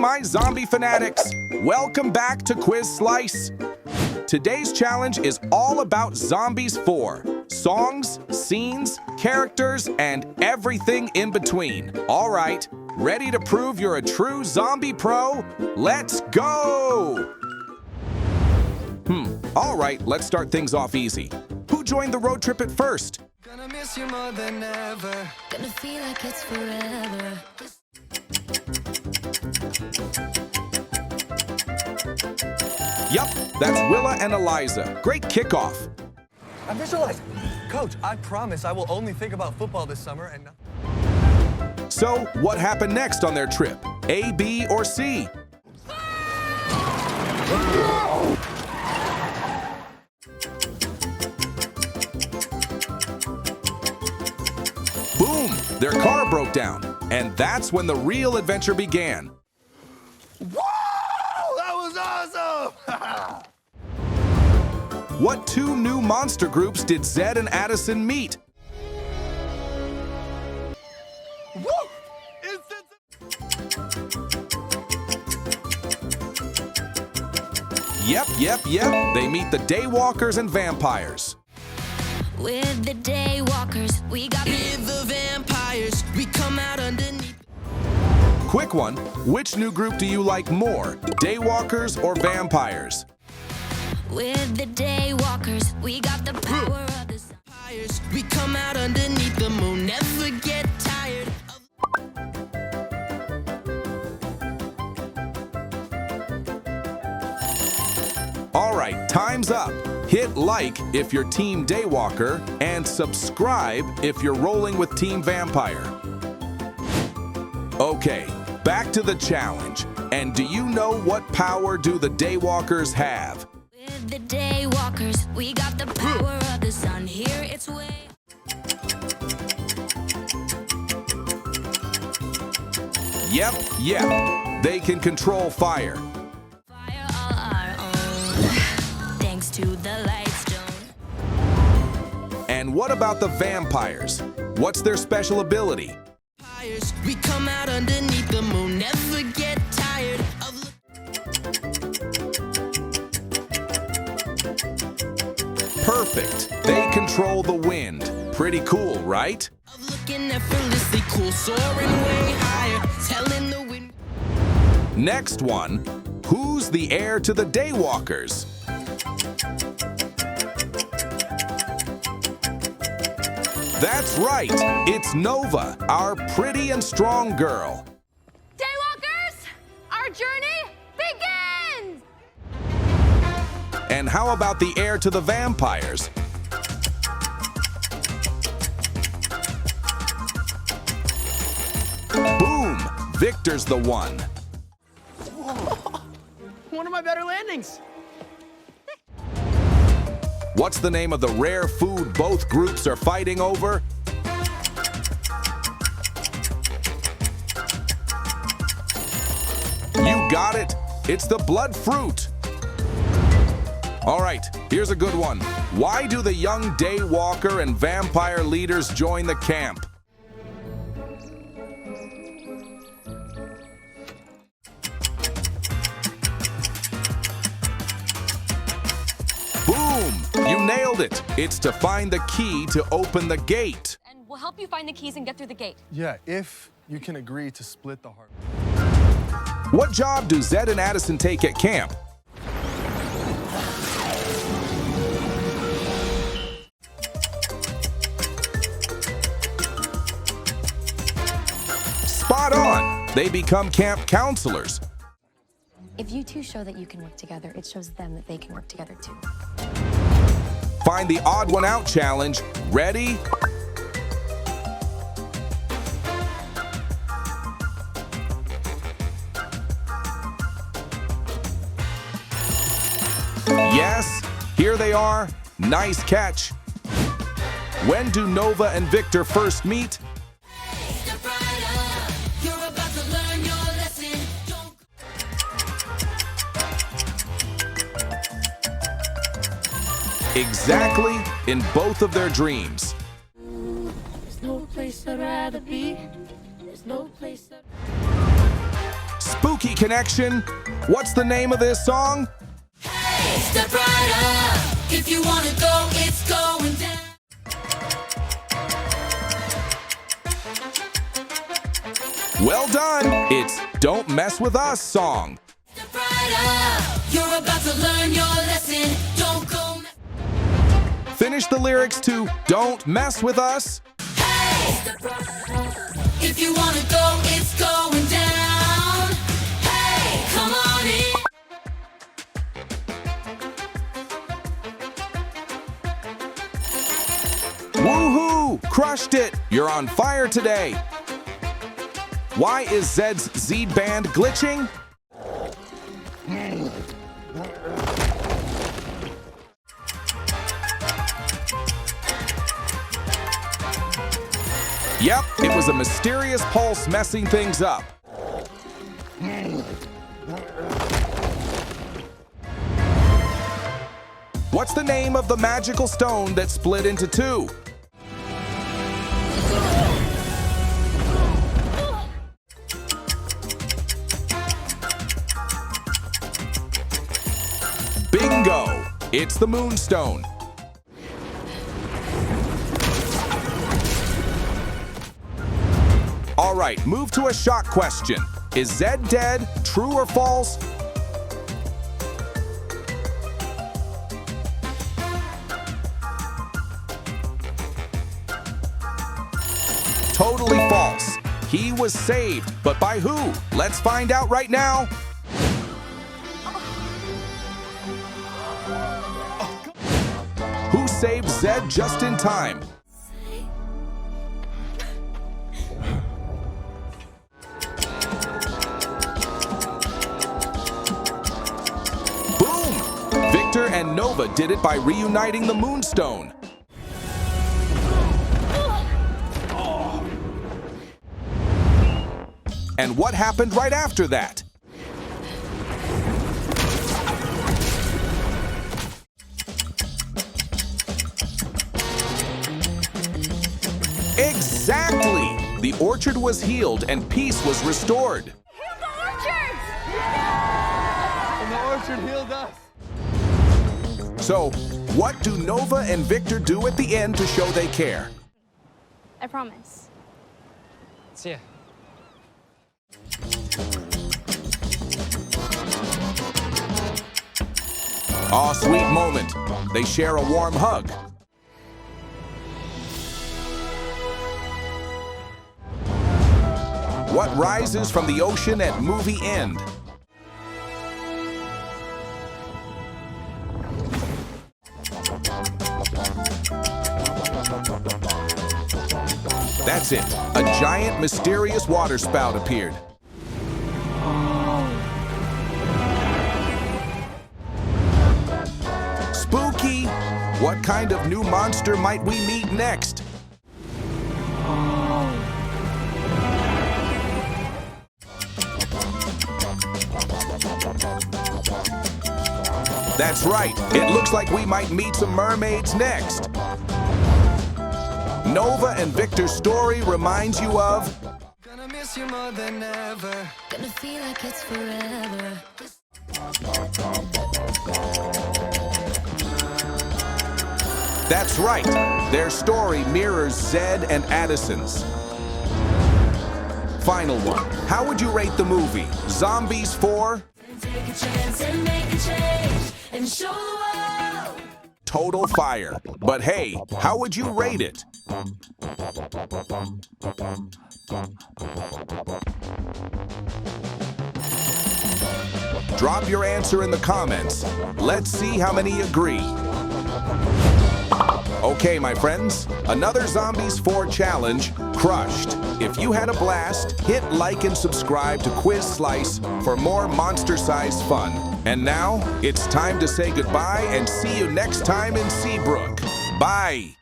my zombie fanatics! Welcome back to Quiz Slice. Today's challenge is all about Zombies 4. Songs, scenes, characters, and everything in between. All right, ready to prove you're a true zombie pro? Let's go! All right, let's start things off easy. Who joined the road trip at first? Gonna miss you more than ever. Gonna feel like it's forever. Yup, that's Willa and Eliza. Great kickoff. I visualized. Coach, I promise I will only think about football this summer and not... So, what happened next on their trip? A, B, or C? Boom! Their car broke down. And that's when the real adventure began. Whoa! That was awesome! What two new monster groups did Zed and Addison meet? Woo! Yep. They meet the Daywalkers and Vampires. With the Daywalkers, we got the vampires. We come out underneath. Quick one, which new group do you like more, Daywalkers or Vampires? With the Daywalkers, we got the power of the vampires. We come out underneath them, we'll never get tired of... All right, time's up. Hit like if you're Team Daywalker and subscribe if you're rolling with Team Vampire. Okay, back to the challenge. And do you know what power do the Daywalkers have? With the Daywalkers, we got the power of the sun. Here it's way... Yep. They can control fire. Fire all our own, thanks to the Lightstone. And what about the Vampires? What's their special ability? We come out underneath them, we'll never get tired of... Perfect. They control the wind. Pretty cool, right? Of looking effortlessly cool, soaring way higher, telling the wind... Next one, who's the heir to the Daywalkers? That's right, it's Nova, our pretty and strong girl. Daywalkers, our journey begins! And how about the heir to the Vampires? Boom! Victor's the one. One of my better landings. What's the name of the rare food both groups are fighting over? You got it. It's the blood fruit. All right, here's a good one. Why do the young Daywalker and Vampire leaders join the camp? Boom! You nailed it. It's to find the key to open the gate. And we'll help you find the keys and get through the gate. Yeah, if you can agree to split the heart. What job do Zed and Addison take at camp? Spot on! They become camp counselors. If you two show that you can work together, it shows them that they can work together too. Find the odd one out challenge. Ready? Yes, here they are. Nice catch. When do Nova and Victor first meet? Exactly in both of their dreams. There's no place I'd rather be. There's no place that... Spooky connection. What's the name of this song? Hey, step right up. If you wanna go, it's going down. Well done. It's Don't Mess With Us song. Step right up. You're about to learn your lesson. Don't go. Finish the lyrics to Don't Mess With Us. Hey, step right up. If you wanna go, it's going down. Hey, come on in. Woohoo! Crushed it! You're on fire today. Why is Zed's Zed band glitching? Yep, it was a mysterious pulse messing things up. What's the name of the magical stone that split into two? Bingo! It's the Moonstone. All right, move to a shock question. Is Zed dead? True or false? Totally false. He was saved, but by who? Let's find out right now. Who saved Zed just in time? Boom! Victor and Nova did it by reuniting the Moonstone. And what happened right after that? Exactly! The orchard was healed and peace was restored. Heal the orchards! And the orchard healed us. So, what do Nova and Victor do at the end to show they care? I promise. See ya. Aw, sweet moment. They share a warm hug. What rises from the ocean at movie end? That's it. A giant, mysterious water spout appeared. Spooky! What kind of new monster might we meet next? That's right. It looks like we might meet some mermaids next. Nova and Victor's story reminds you of... Gonna miss you more than ever. Gonna feel like it's forever. That's right. Their story mirrors Zed and Addison's. Final one. How would you rate the movie? Zombies 4? Take a chance and make a change and show the world. Total fire. But hey, how would you rate it? Drop your answer in the comments. Let's see how many agree. Okay, my friends, another Zombies 4 challenge crushed. If you had a blast, hit like and subscribe to Quiz Slice for more monster-sized fun. And now, it's time to say goodbye and see you next time in Seabrook. Bye!